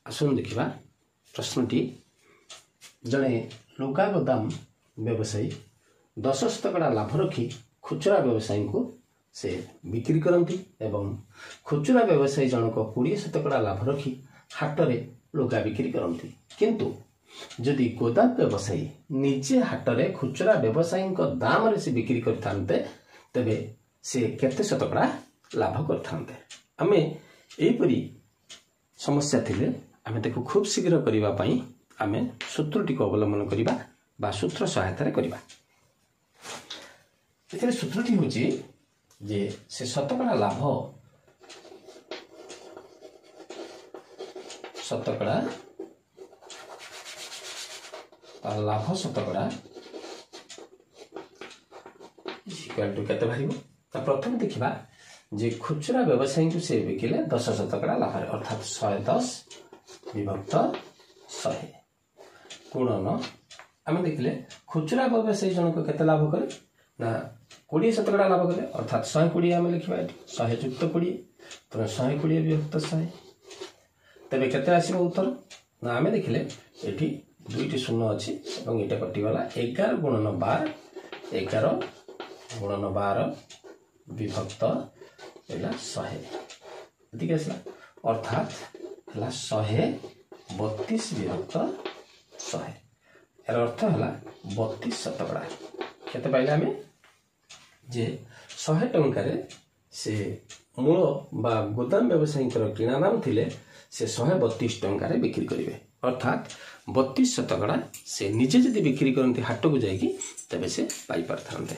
आसुन देखा प्रश्नटी जड़े लुगा गोदाम व्यवसायी 10% लाभ रखी खुचरा व्यवसायी को से बिक्री करती एवं खुचरा व्यवसायी जनक 20% लाभ रखी हाटरे लुगा बिक्री करती किंतु जदि गोदाम व्यवसायी निजे हाटरे खुचरा व्यवसायी दाम रे से बिक्री करते तेबे से केते शतकड़ा लाभ करते आमे एपरी समस्या थिले आमे देखो खूब शीघ्र करिबा पई आमे सूत्रटी को अवलंबन करिबा बा सूत्र सहायता रे करिबा। एथिरे सूत्रटी होची जे से शतकड़ा लाभ शतकड़ा लाभ शतकड़ा इक्वल टू केते बाहिबो त प्रथम देखिबा जे खुचरा व्यवसायी को से बिकिले 10% लाभ अर्थात 110 विभक्त 100 गुणन आम देखिले खुचरा व्यवसायी जनक केते लाभ करे ना 20% लाभ करे अर्थात 120 आम लिखिबा 100 युक्त 20 तो 120 विभक्त 100 तबे केते आसीबो उत्तर ना आम देखिले एठी दुईटी शून्य अच्छी और ये कटिगला 11 गुणन 12 11 गुणन 12 विभक्त 100 ये आसला अर्थात 132 विभक्त 100 यार अर्थ है 32 शतकड़ा केते पाइले आमे जे 100 टंका से मूल बा गोदाम व्यवसायी किणा दाम थिले से 132 टंका बिक्री करेंगे अर्थात 32 शतकड़ा से निजे जदि बिक्री करती हाट को जाकि तेज से पाई पारते।